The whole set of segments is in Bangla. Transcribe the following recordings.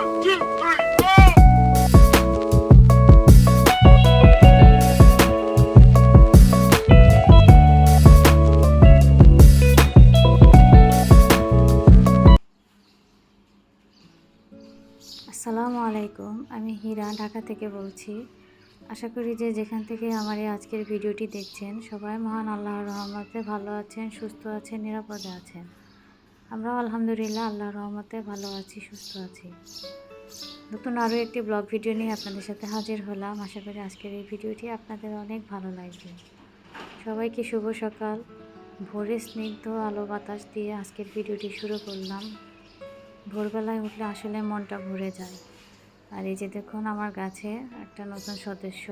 আসসালামু আলাইকুম, আমি হীরা ঢাকা থেকে বলছি। আশা করি যে যেখান থেকে আমার এই আজকের ভিডিওটি দেখছেন সবাই মহান আল্লাহর রহমতে ভালো আছেন, সুস্থ আছেন, নিরাপদে আছেন। আমরাও আলহামদুলিল্লাহ আল্লাহর রহমতে ভালো আছি, সুস্থ আছি। নতুন আরও একটি ব্লগ ভিডিও নিয়ে আপনাদের সাথে হাজির হলাম। আশা করি আজকের এই ভিডিওটি আপনাদের অনেক ভালো লাগবে। সবাইকে শুভ সকাল। ভোরে স্নিগ্ধ আলো বাতাস দিয়ে আজকের ভিডিওটি শুরু করলাম। ভোরবেলায় উঠলে আসলে মনটা ভরে যায়। আর এই যে দেখুন আমার গাছে একটা নতুন সদস্য,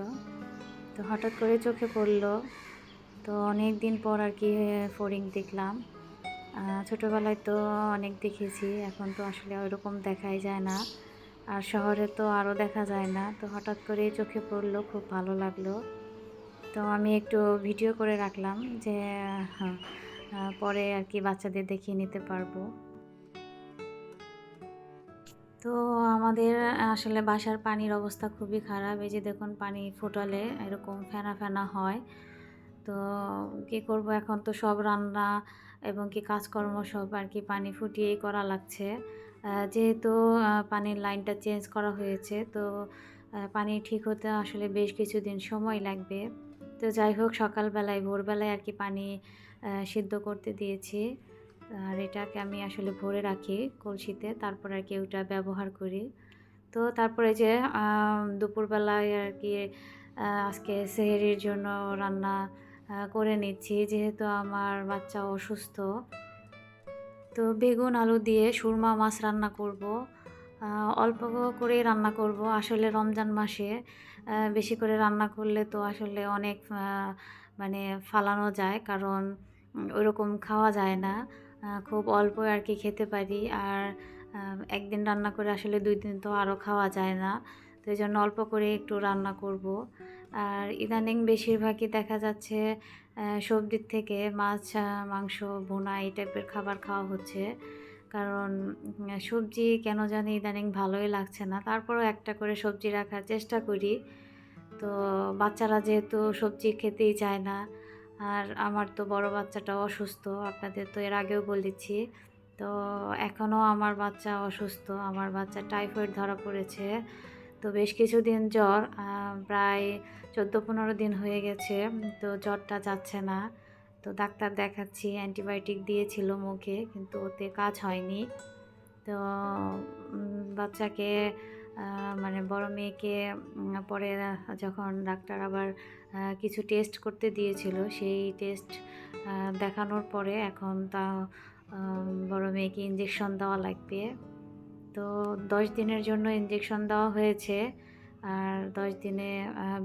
তো হঠাৎ করে চোখে পড়লো। তো অনেক দিন পর আর কি ফড়িং দেখলাম। ছোটোবেলায় তো অনেক দেখেছি, এখন তো আসলে ওইরকম দেখাই যায় না, আর শহরে তো আরও দেখা যায় না। তো হঠাৎ করে চোখে পড়লো, খুব ভালো লাগলো। তো আমি একটু ভিডিও করে রাখলাম যে পরে আর কি বাচ্চাদের দেখিয়ে নিতে পারবো। তো আমাদের আসলে বাসার পানির অবস্থা খুবই খারাপ। এই যে দেখুন পানি ফোটালে এরকম ফেনা ফেনা হয়। তো কী করব, এখন তো সব রান্না এবং কি কাজকর্ম সব আর কি পানি ফুটিয়েই করা লাগছে। যেহেতু পানির লাইনটা চেঞ্জ করা হয়েছে, তো পানি ঠিক হতে আসলে বেশ কিছুদিন সময় লাগবে। তো যাই হোক, সকালবেলায় ভোরবেলায় আর কি পানি সিদ্ধ করতে দিয়েছি। আর এটাকে আমি আসলে ভরে রাখি কলসিতে, তারপর আর কি ওটা ব্যবহার করি। তো তারপরে যে দুপুরবেলায় আর কি আজকে সেহরির জন্য রান্না করে নিচ্ছি, যেহেতু আমার বাচ্চা অসুস্থ। তো বেগুন আলু দিয়ে সুরমা মাছ রান্না করব। অল্প করেই রান্না করব। আসলে রমজান মাসে বেশি করে রান্না করলে তো আসলে অনেক মানে ফালানো যায়, কারণ ওইরকম খাওয়া যায় না। খুব অল্প আর কি খেতে পারি। আর একদিন রান্না করে আসলে 2 দিন তো আরও খাওয়া যায় না। তো এই জন্য অল্প করে একটু রান্না করব। আর ইদানিং বেশিরভাগই দেখা যাচ্ছে সবজির থেকে মাছ, মাংস, ভুনা এই টাইপের খাবার খাওয়া হচ্ছে। কারণ সবজি কেন জানি ইদানিং ভালোই লাগছে না। তারপরেও একটা করে সবজি রাখার চেষ্টা করি। তো বাচ্চারা যেহেতু সবজি খেতেই চায় না, আর আমার তো বড় বাচ্চাটাও অসুস্থ, আপনাদের তো এর আগেও বলেছি। তো এখনও আমার বাচ্চা অসুস্থ, আমার বাচ্চা টাইফয়েড ধরা পড়েছে। তো বেশ কিছুদিন জ্বর, প্রায় 14-15 দিন হয়ে গেছে। তো জ্বরটা যাচ্ছে না। তো ডাক্তার দেখাচ্ছি, অ্যান্টিবায়োটিক দিয়েছিল মুখে, কিন্তু ওতে কাজ হয়নি। তো বাচ্চাকে মানে বড় মেয়েকে পরে যখন ডাক্তার আবার কিছু টেস্ট করতে দিয়েছিল, সেই টেস্ট দেখানোর পরে এখন তা বড় মেয়েকে ইঞ্জেকশন দেওয়া লাগবে। তো 10 দিনের জন্য ইঞ্জেকশন দেওয়া হয়েছে, আর 10 দিনে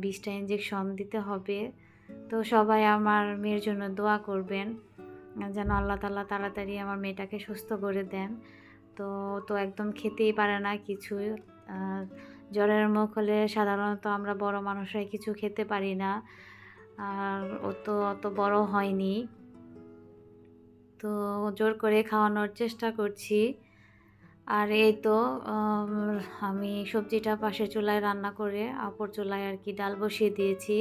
20টা ইঞ্জেকশন দিতে হবে। তো সবাই আমার মেয়ের জন্য দোয়া করবেন, যেন আল্লাহ তাআলা তাড়াতাড়ি আমার মেয়েটাকে সুস্থ করে দেন। তো একদম খেতেই পারে না কিছুই। জ্বরের মুখ হলে সাধারণত আমরা বড় মানুষরাই কিছু খেতে পারি না, আর ও তো অত বড় হয়নি। তো জোর করে খাওয়ানোর চেষ্টা করছি। আর এই তো আমি সবজিটা পাশের চুলায় রান্না করে অপর চুলায় আর কি ডাল বসিয়ে দিয়েছি।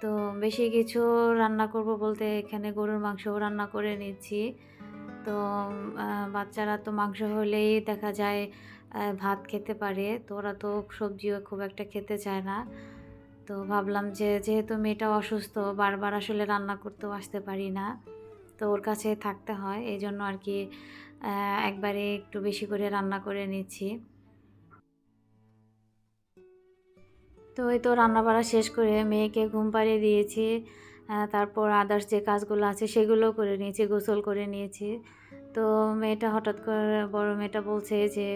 তো বেশি কিছু রান্না করব বলতে এখানে গরুর মাংসও রান্না করে নিচ্ছি। তো বাচ্চারা তো মাংস হলেই দেখা যায় ভাত খেতে পারে, তো ওরা তো সবজিও খুব একটা খেতে চায় না। তো ভাবলাম যে যেহেতু মেয়েটা অসুস্থ, বারবার আসলে রান্না করতেও আসতে পারি না, তো ওর কাছে থাকতে হয়, এই জন্য আর কি একবারে একটু বেশি করে রান্না করে নিচ্ছি। তো এই তো রান্নাবাড়া শেষ করে মেয়েকে ঘুম পাড়িয়ে দিয়েছি। তারপর আদার্স যে কাজগুলো আছে সেগুলো করে নিয়েছি, গোসল করে নিয়েছি। তো মেয়েটা হঠাৎ করে বড় মেয়েটা বলছে যে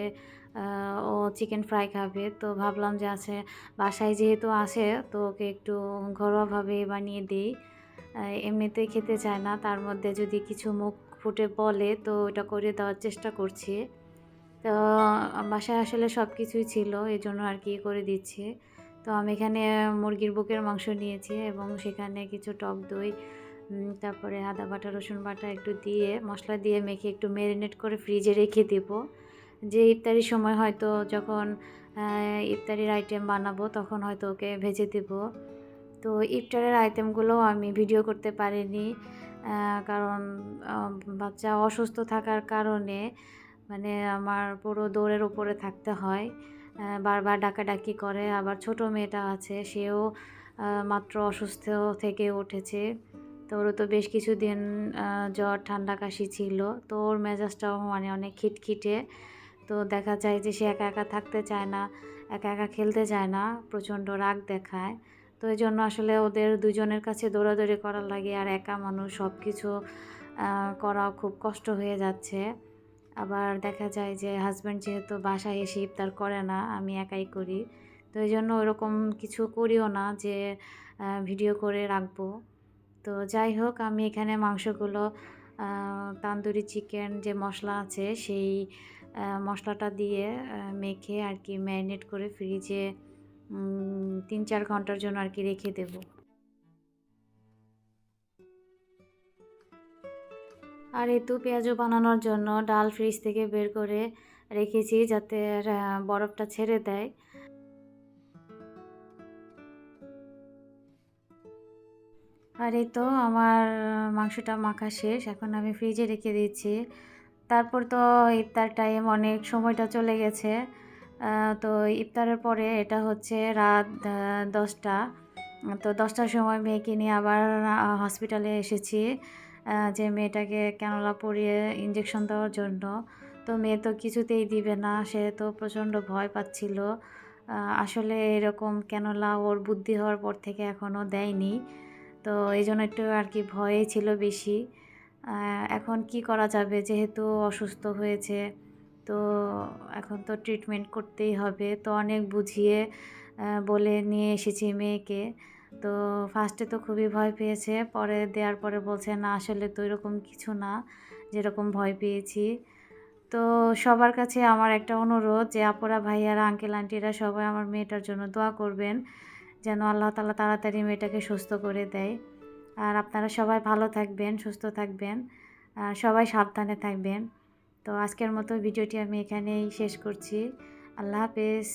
ও চিকেন ফ্রাই খাবে। তো ভাবলাম যে আছে বাসায় যেহেতু আসে, তো ওকে একটু ঘরোয়াভাবে বানিয়ে দিই। এমনিতেই খেতে চায় না, তার মধ্যে যদি কিছু মুখ ফুটে বলে তো ওটা করে দেওয়ার চেষ্টা করছি। তো বাসায় আসলে সব কিছুই ছিল, এই জন্য আর কি করে দিচ্ছি। তো আমি এখানে মুরগির বুকের মাংস নিয়েছি এবং সেখানে কিছু টক দই, তারপরে আদা বাটা, রসুন বাটা একটু দিয়ে মশলা দিয়ে মেখে একটু ম্যারিনেট করে ফ্রিজে রেখে দেব, যে ইফতারির সময় হয়তো যখন ইফতারির আইটেম বানাবো তখন হয়তো ওকে ভেজে দেব। তো ইফতারের আইটেমগুলোও আমি ভিডিও করতে পারিনি, কারণ বাচ্চা অসুস্থ থাকার কারণে মানে আমার পুরো দৌড়ের উপরে থাকতে হয়। বারবার ডাকাডাকি করে। আবার ছোট মেয়েটা আছে, সেও মাত্র অসুস্থ থেকে উঠেছে। তো ওরও তো বেশ কিছুদিন জ্বর ঠান্ডা কাশি ছিল। তো ওর মেজাজটাও মানে অনেক খিটখিটে। তো দেখা যায় যে সে একা একা থাকতে চায় না, একা একা খেলতে চায় না, প্রচণ্ড রাগ দেখায়। তো এই জন্য আসলে ওদের দুজনের কাছে দৌড়াদৌড়ি করা লাগে, আর একা মানুষ সব কিছু করা খুব কষ্ট হয়ে যাচ্ছে। আবার দেখা যায় যে হাজব্যান্ড যেহেতু বাসায় এসে ইফতার করে না, আমি একাই করি। তো এই জন্য ওরকম কিছু করিও না যে ভিডিও করে রাখবো। তো যাই হোক, আমি এখানে মাংসগুলো তান্দুরি চিকেন যে মশলা আছে সেই মশলাটা দিয়ে মেখে আর কি ম্যারিনেট করে ফ্রিজে ৩-৪ ঘন্টার জন্য আর কি রেখে দেবো। আর এই তো পেঁয়াজু বানানোর জন্য ডাল ফ্রিজ থেকে বের করে রেখেছি যাতে বরফটা ছেড়ে দেয়। আর এই তো আমার মাংসটা মাখা শেষ, এখন আমি ফ্রিজে রেখে দিচ্ছি। তারপর তো ইফতার টাইম, অনেক সময়টা চলে গেছে। তো ইফতারের পরে এটা হচ্ছে রাত 10টা। তো 10টার সময় মেয়েকে নিয়ে আবার হসপিটালে এসেছি, যে মেয়েটাকে ক্যানোলা পরিয়ে ইঞ্জেকশন দেওয়ার জন্য। তো মেয়ে তো কিছুতেই দিবে না, সে তো প্রচণ্ড ভয় পাচ্ছিল। আসলে এরকম ক্যানোলা ওর বুদ্ধি হওয়ার পর থেকে এখনও দেয়নি। তো এই জন্য একটু আর কি ভয়ই ছিল বেশি। এখন কি করা যাবে, যেহেতু অসুস্থ হয়েছে, তো এখন তো ট্রিটমেন্ট করতেই হবে। তো অনেক বুঝিয়ে বলে নিয়ে এসেছি মেয়েকে। তো ফার্স্টে তো খুবই ভয় পেয়েছে, পরে দেওয়ার পরে বলছে না আসলে তো এরকম কিছু না যেরকম ভয় পেয়েছি। তো সবার কাছে আমার একটা অনুরোধ যে আপুরা, ভাইয়ারা, আঙ্কেল আন্টিরা সবাই আমার মেয়েটার জন্য দোয়া করবেন যেন আল্লাহ তাআলা তাড়াতাড়ি মেয়েটাকে সুস্থ করে দেয়। আর আপনারা সবাই ভালো থাকবেন, সুস্থ থাকবেন, সবাই সাবধানে থাকবেন। তো আজকের মতো ভিডিওটি আমি এখানেই শেষ করছি। আল্লাহ হাফেজ।